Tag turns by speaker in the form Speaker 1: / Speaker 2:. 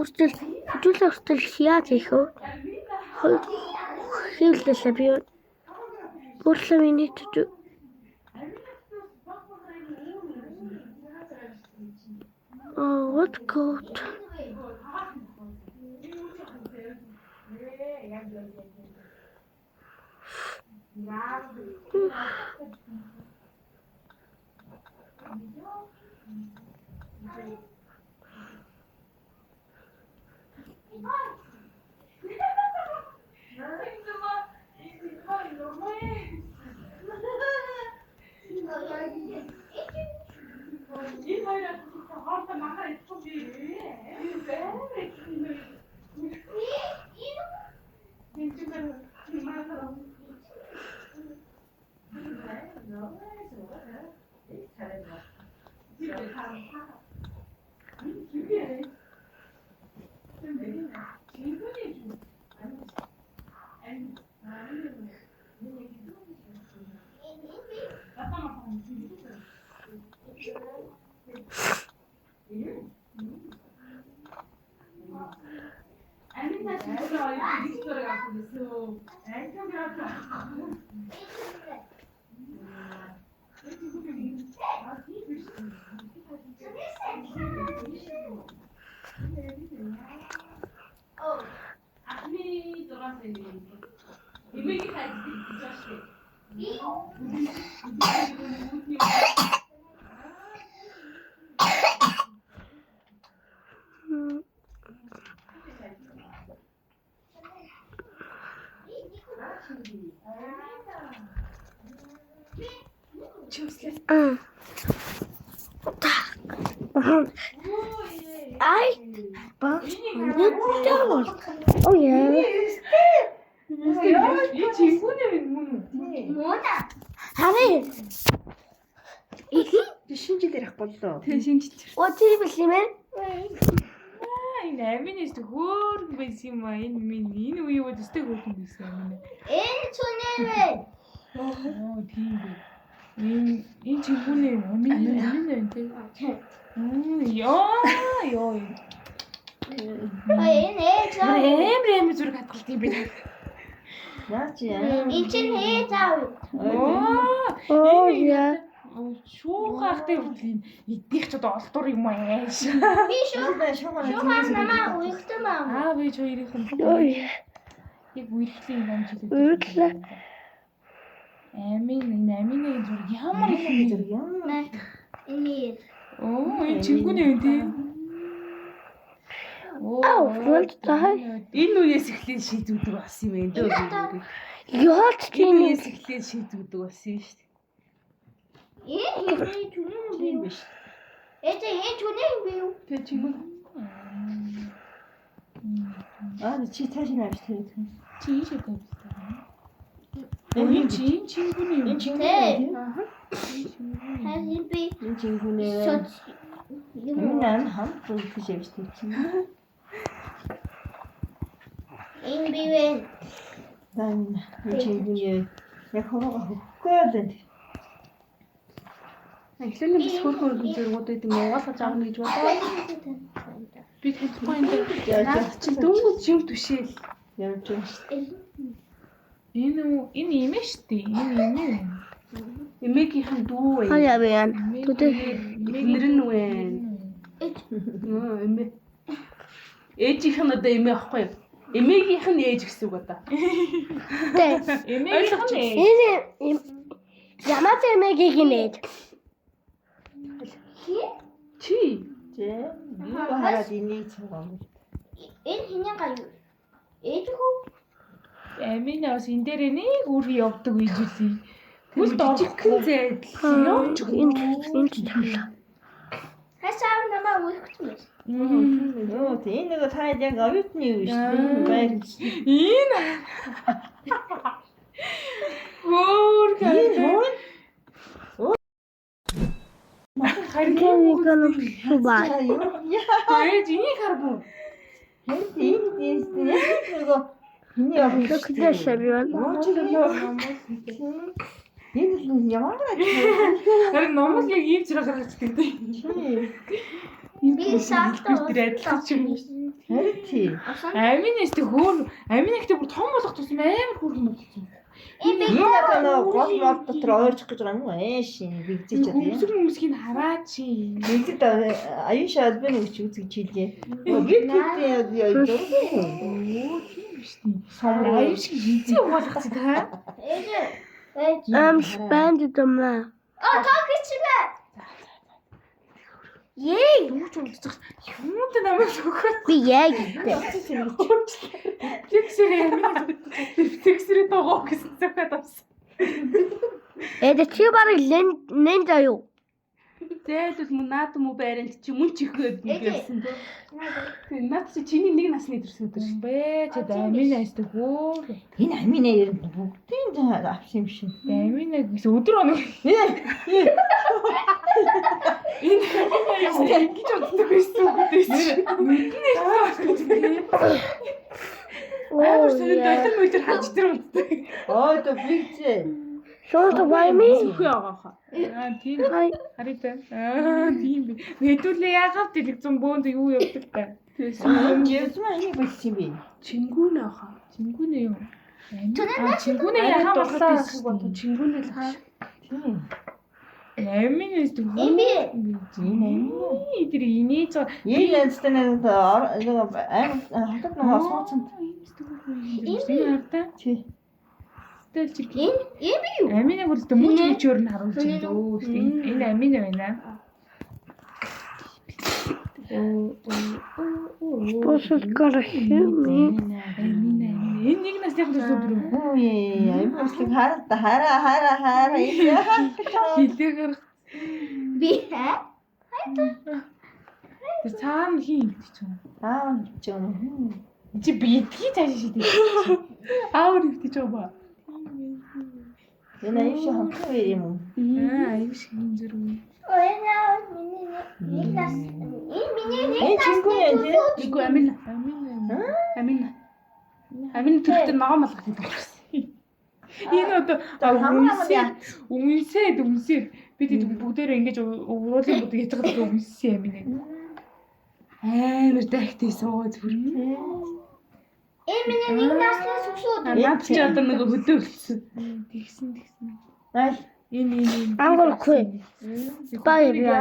Speaker 1: хөдөлгөөн яаж хийх вэ? Хийлдэлээ би. Бүрсэмний төдөө. What code? Oh yeah. Харин
Speaker 2: шинжилэрэх боллоо.
Speaker 3: Тэгээ шинжиж.
Speaker 1: What тийм юм бэ?
Speaker 3: Энэ аминээс хөөргөн байсан юм аа. Энэ энэ үе үед өстэй хөөргөн байсан амин.
Speaker 1: Энэ чүнэвэ.
Speaker 3: Оо тийм үү. Энэ чигүүнээ амин байна тий. Ёо.
Speaker 1: Энэ заа.
Speaker 3: Эм зүрх хатгалт юм бэ.
Speaker 2: Наач яа.
Speaker 1: Энэ чинь заа.
Speaker 3: Оо яа. Шуугаахтай хүртэл эднийх ч одоо олдуур юм аа.
Speaker 1: Би шуугаас намаа уягтсан баа.
Speaker 3: Би ч хоёрын
Speaker 1: Ой.
Speaker 3: Яг үерхлийн юм жигээ. Амины зүрх ямар их зүрх
Speaker 1: Наа. Энэ.
Speaker 3: энэ чигүүнээ юм тий. Энэ үеэс эхлээд шийдвэдэг болсон юм энэ дөө.
Speaker 1: Яач тийм
Speaker 3: Энэ үеэс эхлээд шийдвэдэг болсон юм шүү дээ.
Speaker 1: Энэ чүнэвэ биш. Энэ чүнэвэ би юу?
Speaker 3: Тэгээ чигүүн.
Speaker 2: Чи цааш навч тэгээд.
Speaker 3: Чи ийшээ тавьсан. Энэ чигүүнээ юм.
Speaker 2: Энэ чигүүнээ.
Speaker 1: Харин би
Speaker 2: Энэ чигүүнээ. Энэ хамт хийж явчихсан чинь.
Speaker 1: Энэ бивэн.
Speaker 2: Энэ чигүүнээ. Яг хороо хөхгүй байна.
Speaker 3: Эхлээд нь бас хөрхөн зургууд гэдэг нь угаасаа жаавна гэж бодоо. Би тэтгэхгүй юм дээр. Наад чи дөнгөж юм түшээл.
Speaker 2: Явж байгаа шүү дээ.
Speaker 3: Энэ имэ штий. Энэ имэ. Эмэгийнхэн дүү вэ?
Speaker 1: Хаяа бэ яа.
Speaker 3: Нэр нь вэ? Эмэ. Ээжийнх нь одоо эмэ ахгүй юу? Эмээгийнх нь ээж гэсэн үг одоо.
Speaker 1: Тэ.
Speaker 3: Эмээгийнх нь ээж.
Speaker 1: Энэ ямар эмээгийн ээж?
Speaker 3: Чи.
Speaker 2: Юу хараад энийг цугаа.
Speaker 1: Энэ хиний гай. Ээж хөө.
Speaker 3: Амина бас энэ дээр нэг үр явдаг гэж үлээ. Хүлд орчихын зайдл явж
Speaker 1: энэ тавлаа. Хасаа намаа уйхсан байж.
Speaker 2: Йоо, энэ нэг таад яг оюутны юу шүү дээ.
Speaker 3: Энэ. Өөр гэх. Харин
Speaker 1: гэнэ баа.
Speaker 3: Ээж энийг харбуу.
Speaker 2: Энэ нэг
Speaker 1: Хиний явж.
Speaker 2: Көкөдөшөө. Энэ ямар
Speaker 3: Харин номол яг ийм зэрэг гаргаж гэдэг.
Speaker 1: Би саатаа
Speaker 3: адилхан ч юм.
Speaker 2: харин тий.
Speaker 3: Аминээс тэг хөөр аминагт бүр том болох тусам амар хөөрхөн болсон.
Speaker 2: Энэ одоо гол мод дотор ойрчих гэж байгаа юм уу? Шин бигзэж чадъя.
Speaker 3: Хүмүүсийг хараа чи.
Speaker 2: Бигзэд аюун шал би нэг ч үзэж чилээ. Гит яа
Speaker 3: Оо тийм биш тийм. Аюун шиг хизээ угаалгах та.
Speaker 1: I'm spending the money. Talk to me. Yay!
Speaker 3: Юуч унтчих. Юунд намайг өгөх.
Speaker 1: Би яг гэдэг.
Speaker 3: Тэгсэрээ тоогоо гэсэн цагаад авсан.
Speaker 1: Чи барыг ленд аюу.
Speaker 3: Зайлвал мөн наад муу байранд чи мөн чихээд нэгсэн. Тэгээ наад чи чиний нэг насны төрсөн өдөр шүү. Бэ чи амин айсдаг хөө.
Speaker 2: Энэ аминаа ер нь бүгдийн авсан юм шиг.
Speaker 3: Амин гэсэн өдөр оног. Энэ ингэж боддог байсан үгтэй чи. Нүднээ амар сонир долон мөдөр хаж тэр унтдаг.
Speaker 2: Оо то бигзээ.
Speaker 1: Шууд вайми.
Speaker 3: Сүхээ байгаа хаа. Тийм. Харин тийм би. Хэдүүлээ яагаад телевизэн бөөнд юу явдаг та.
Speaker 2: Ясмаа энийг бичсэн би.
Speaker 3: Чингүүнэ хаа. Чингүүнэ юу? Чингүүнэ яагаад болохгүй бодоо. Чингүүнэ л хаа.
Speaker 2: Тийм.
Speaker 3: Аминээс дүү.
Speaker 2: Энэ
Speaker 3: тэр инээж
Speaker 2: энэ янзтай нэг хатад нэг осооцсон. Чи
Speaker 3: Тэгэл чи энэ юу? Аминаг бол мөч мөчөөр нь харуулж байна дөө. Энэ амин байна.
Speaker 1: Пошолкар хэмээ.
Speaker 3: Энэ нэг насны хүмүүс өдөр.
Speaker 2: Ой, амин хараа.
Speaker 3: Хилээгээр
Speaker 1: Би
Speaker 3: тэр цаана хин гэдэг чинь.
Speaker 2: ч юм.
Speaker 3: Чи битгий цааш шийдээ. Аавар ихтэй ч ба.
Speaker 2: Энэ аюу шиг хамтран юм уу?
Speaker 3: Аюу шиг юм зэрэг.
Speaker 2: Энэ чингүү
Speaker 3: Амин түрхтэн ногоон малгах гэдэг байна. Энэ одоо үнсээд бид бүгдээрээ ингэж уурлын бүдэг хийж байгаа гэдэг үнсэн амин. Амар дахтай суугаад бүрнэ.
Speaker 1: миний нэг насны сүсүүд.
Speaker 3: Наад чи одоо нэг хөдөө өлсөн. Тэгсэн.
Speaker 2: Ай
Speaker 3: Энэ.
Speaker 1: I'm gonna quit. Bye everyone.